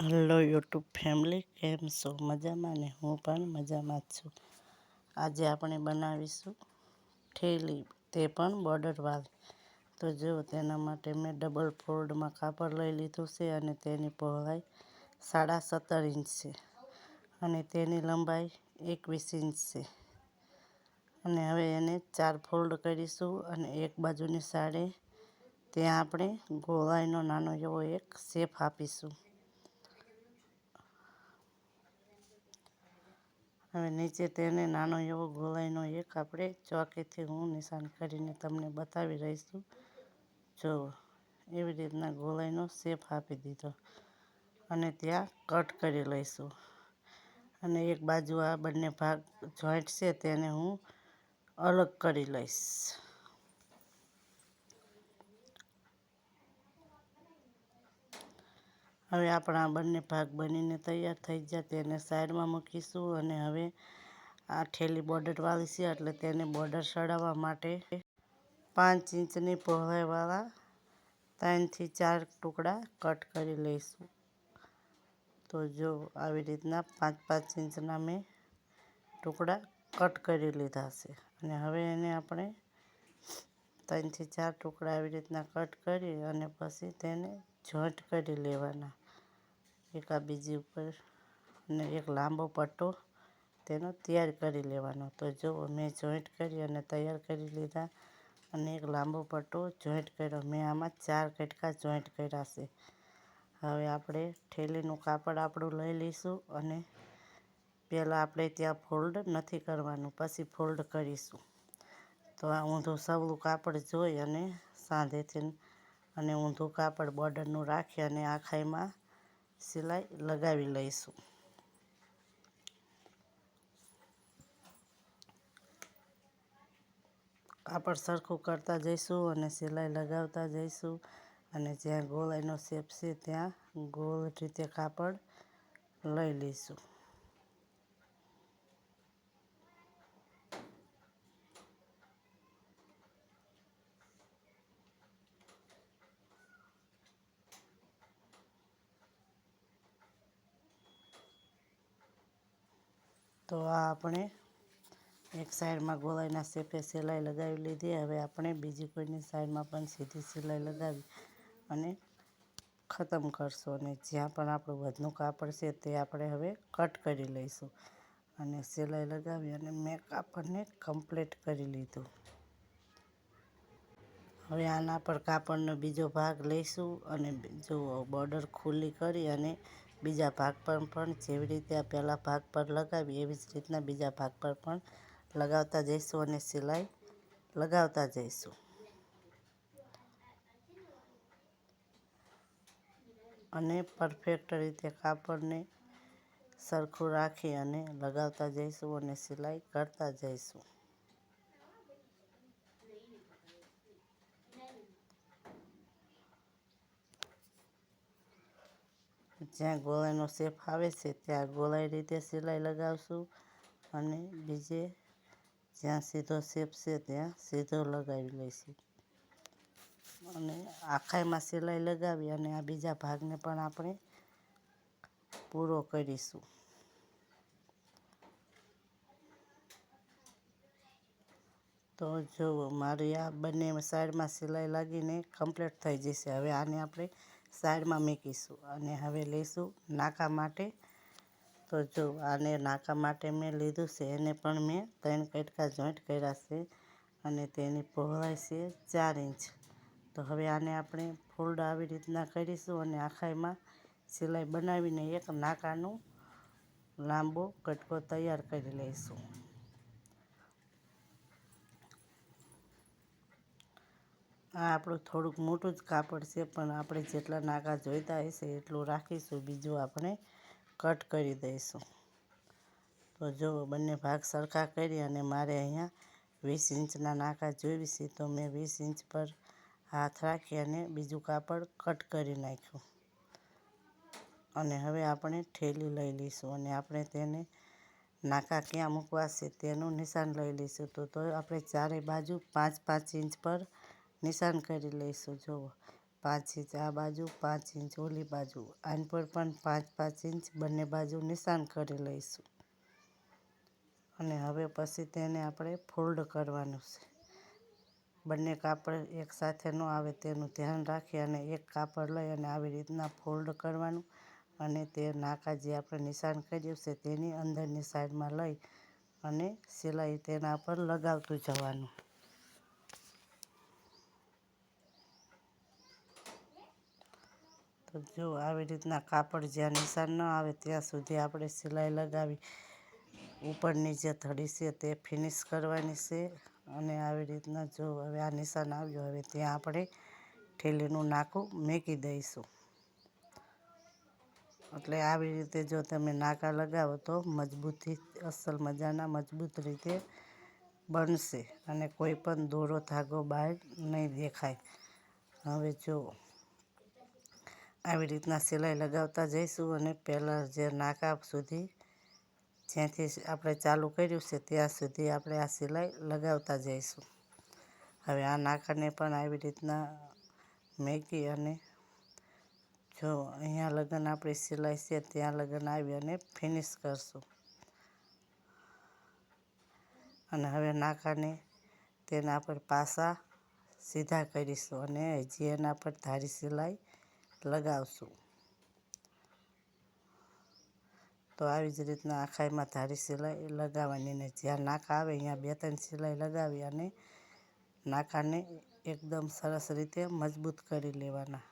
Hello YouTube family, કેમ છો? મજામાં ને? હું પણ મજામાં જ છું. આજે આપણે બનાવીશું ઠેલી, તે પણ બોર્ડરવાળી. તો જો તેના માટે મેં ડબલ ફોલ્ડમાં કાપડ લઈ લીધું છે અને તેની પહોળાઈ 17.5 ઇંચ છે અને તેની લંબાઈ 21 ઇંચ છે. અને હવે એને 4 ફોલ્ડ કરીશું અને એક બાજુની સાઈડે ત્યાં આપણે ગોળાઈનો નાનો એવો એક શેપ આપીશું. હવે નીચે તેને નાનો એવો ગોળાઈનો એક આપણે ચોકીથી હું નિશાન કરીને તમને બતાવી રહીશું. જો એવી રીતના ગોળાઈનો શેપ આપી દીધો અને ત્યાં કટ કરી લઈશું. અને એક બાજુ આ બંને ભાગ જોઈન્ટ છે તેને હું અલગ કરી લઈશ. હવે આપણા બંને ભાગ બનીને તૈયાર થઈ ગયા, તેને સાઈડમાં મૂકીશું. અને હવે આ ઠેલી બોર્ડરવાળી છે એટલે તેને બોર્ડર ચડાવવા માટે 5 ઇંચની પહોળાઈવાળા 3 થી 4 ટુકડા કટ કરી લઈશું. તો જો આવી રીતના 5-5 ઇંચના મેં ટુકડા કટ કરી લીધા છે. અને હવે એને આપણે 3 થી 4 ટુકડા આવી રીતના કટ કરી અને પછી તેને જોઈન્ટ કરી લેવાના એક આ બીજી ઉપર. અને એક લાંબો પટ્ટો તેનો તૈયાર કરી લેવાનો. તો જો મેં જોઈન્ટ કરી અને તૈયાર કરી લીધા અને એક લાંબો પટ્ટો જોઈન્ટ કર્યો. મેં આમાં 4 કટકા જોઈન્ટ કર્યા છે. હવે આપણે ઠેલીનું કાપડ આપણું લઈ લઈશું અને પહેલાં આપણે ત્યાં ફોલ્ડ નથી કરવાનું, પછી ફોલ્ડ કરીશું. તો આ ઊંધું સવલું કાપડ જોઈ અને સાંધેથી અને ઊંધું કાપડ બોર્ડરનું રાખી અને આખાઈમાં સિલાઈ લગાવી લઈશું. કાપડ સરખું કરતા જઈશું અને સિલાઈ લગાવતા જઈશું. અને જ્યાં ગોળાઈનો શેપ છે ત્યાં ગોળ રીતે કાપડ લઈ લઈશું. તો આ આપણે એક સાઈડમાં ગોળાઈના શેપે સિલાઈ લગાવી લીધી. હવે આપણે બીજી કોઈની સાઈડમાં પણ સીધી સિલાઈ લગાવી અને ખતમ કરશું. અને જ્યાં પણ આપણું વધનું કાપડ છે તે આપણે હવે કટ કરી લઈશું. અને સિલાઈ લગાવી અને મેં કાપડને કમ્પ્લીટ કરી લીધું. હવે આના પર કાપડનો બીજો ભાગ લઈશું અને જો બોર્ડર ખુલ્લી કરી અને બીજા ભાગ પર પણ જેવી રીતે આ પહેલા ભાગ પર લગાવી એવી જ રીતના બીજા ભાગ પર પણ લગાવતા જઈશું અને સિલાઈ લગાવતા જઈશું. અને પરફેક્ટ રીતે કાપડને સરખું રાખી અને લગાવતા જઈશું અને સિલાઈ કરતા જઈશું. જ્યાં ગોળાઈનો શેપ આવે છે ત્યાં ગોળાઈ રીતે સિલાઈ લગાવશું અને બીજે જ્યાં સીધો શેપ છે ત્યાં સીધો લગાવી લઈશું. અને આખાઈમાં સિલાઈ લગાવી અને આ બીજા ભાગને પણ આપણે પૂરો કરીશું. તો જુઓ મારી આ બંને સાઈડમાં સિલાઈ લાગીને કમ્પ્લીટ થઈ જશે. હવે આને આપણે સાઈડમાં મૂકીશું અને હવે લઈશું નાકા માટે. તો જો આને નાકા માટે મેં લીધું છે, એને પણ મેં 3 કટકા જોઈન્ટ કર્યા છે અને તેની પહોળાઈ છે 4 ઇંચ. તો હવે આને આપણે ફોલ્ડ આવી રીતના કરીશું અને આખાઈમાં સિલાઈ બનાવીને એક નાકાનું લાંબો કટકો તૈયાર કરી લઈશું. આ આપણું થોડુંક મોટું જ કાપડ છે પણ આપણે જેટલા નાકા જોઈતા હશે એટલું રાખીશું, બીજું આપણે કટ કરી દઈશું. તો જો બંને ભાગ સરખા કરી અને મારે અહીંયા 20 ઇંચના નાકા જોઈવી છે તો મેં 20 ઇંચ પર હાથ રાખી અને બીજું કાપડ કટ કરી નાખ્યું. અને હવે આપણે ઠેલી લઈ લઈશું અને આપણે તેને નાકા ક્યાં મૂકવા છે તેનું નિશાન લઈ લઈશું. તો આપણે ચારે બાજુ 5-5 ઇંચ પર નિશાન કરી લઈશું. જુઓ 5 ઇંચ આ બાજુ, 5 ઇંચ ઓલી બાજુ. આની પર પણ 5-5 ઇંચ બંને બાજુ નિશાન કરી લઈશું. અને હવે પછી તેને આપણે ફોલ્ડ કરવાનું છે. બંને કાપડ એકસાથે ન આવે તેનું ધ્યાન રાખી અને એક કાપડ લઈ અને આવી રીતના ફોલ્ડ કરવાનું અને તે નાકા જે આપણે નિશાન કર્યું છે તેની અંદરની સાઈડમાં લઈ અને સિલાઈ તેના પર લગાવતું જવાનું. તો જો આવી રીતના કાપડ જ્યાં નિશાન ન આવે ત્યાં સુધી આપણે સિલાઈ લગાવી ઉપરની જે ધડી છે તે ફિનિશ કરવાની છે. અને આવી રીતના જો હવે આ નિશાન આવ્યું, હવે ત્યાં આપણે ઠેલીનું નાકું મૂકી દઈશું. એટલે આવી રીતે જો તમે નાકા લગાવો તો મજબૂતી અસલ મજાના મજબૂત રીતે બનશે અને કોઈ પણ દોરો ધાગો બહાર નહીં દેખાય. હવે જો આવી રીતના સિલાઈ લગાવતા જઈશું અને પહેલાં જે નાકા સુધી જ્યાંથી આપણે ચાલુ કર્યું છે ત્યાં સુધી આપણે આ સિલાઈ લગાવતા જઈશું. હવે આ નાકાને પણ આવી રીતના મૂકી અને જો અહીંયા લગન આપણી સિલાઈ છે ત્યાં લગન આવી અને ફિનિશ કરશું. અને હવે નાકાને તેના પર પાછા સીધા કરીશું અને હજી એના પર ધારી સિલાઈ લગાવશું. તો આવી જ રીતના આખાઈમાં ધારી સિલાઈ લગાવવાની ને જ્યાં નાકા આવે અહીંયા 2-3 સિલાઈ લગાવી અને નાકાને એકદમ સરસ રીતે મજબૂત કરી લેવાના.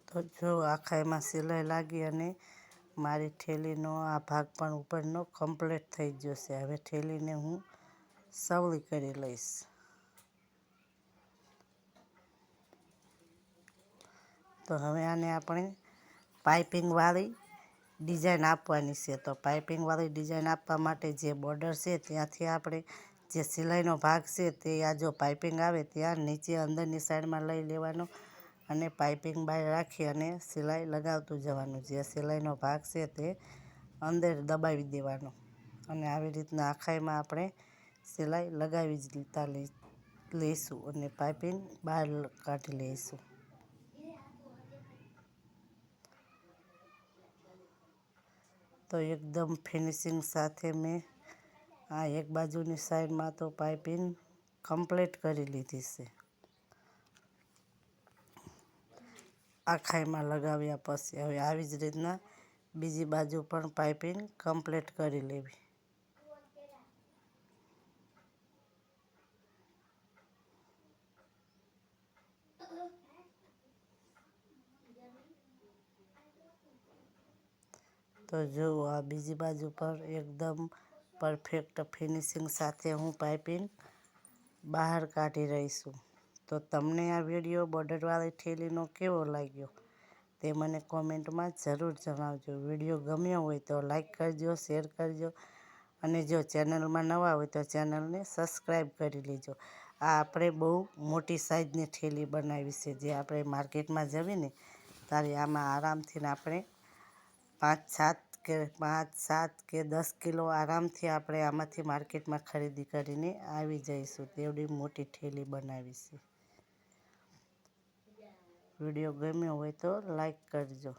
તો જો આખાઈમાં સિલાઈ લાગી અને મારી ઠેલીનો આ ભાગ પણ ઉપરનો કમ્પ્લીટ થઈ ગયો છે. હવે ઠેલીને હું સવલી કરી લઈશ. તો હવે આને આપણે પાઇપિંગવાળી ડિઝાઇન આપવાની છે. તો પાઇપિંગવાળી ડિઝાઇન આપવા માટે જે બોર્ડર છે ત્યાંથી આપણે જે સિલાઈનો ભાગ છે તે આ જો પાઇપિંગ આવે ત્યાં નીચે અંદરની સાઈડમાં લઈ લેવાનો અને પાઇપિંગ બહાર રાખી અને સિલાઈ લગાવતું જવાનું. જે સિલાઈનો ભાગ છે તે અંદર દબાવી દેવાનો અને આવી રીતના આખાઈમાં આપણે સિલાઈ લગાવી જ લઈશું અને પાઇપિંગ બહાર કાઢી લઈશું. તો એકદમ ફિનિશિંગ સાથે મેં આ એક બાજુની સાઈડમાં તો પાઇપિંગ કમ્પ્લીટ કરી લીધી છે. આખાઈમાં લગાવ્યા પછી હવે આવી જ રીતના બીજી બાજુ પણ પાઇપિંગ કમ્પ્લીટ કરી લેવી. તો જો આ બીજી બાજુ પર એકદમ પરફેક્ટ ફિનિશિંગ સાથે હું પાઇપિંગ બહાર કાઢી રહી છું. તો તમને આ વિડીયો બોર્ડરવાળી ઠેલીનો કેવો લાગ્યો તે મને કોમેન્ટમાં જરૂર જણાવજો. વિડીયો ગમ્યો હોય તો લાઈક કરજો, શેર કરજો અને જો ચેનલમાં નવા હોય તો ચેનલને સબસ્ક્રાઈબ કરી લેજો. આ આપણે બહુ મોટી સાઈઝની ઠેલી બનાવી છે. જે આપણે માર્કેટમાં જવીને ત્યારે આમાં આરામથી આપણે 5-7 કે 10 કિલો આરામથી આપણે આમાંથી માર્કેટમાં ખરીદી કરીને આવી જઈશું. તેવડી મોટી ઠેલી બનાવી છે. વિડીયો ગમ્યો હોય તો લાઈક કરજો.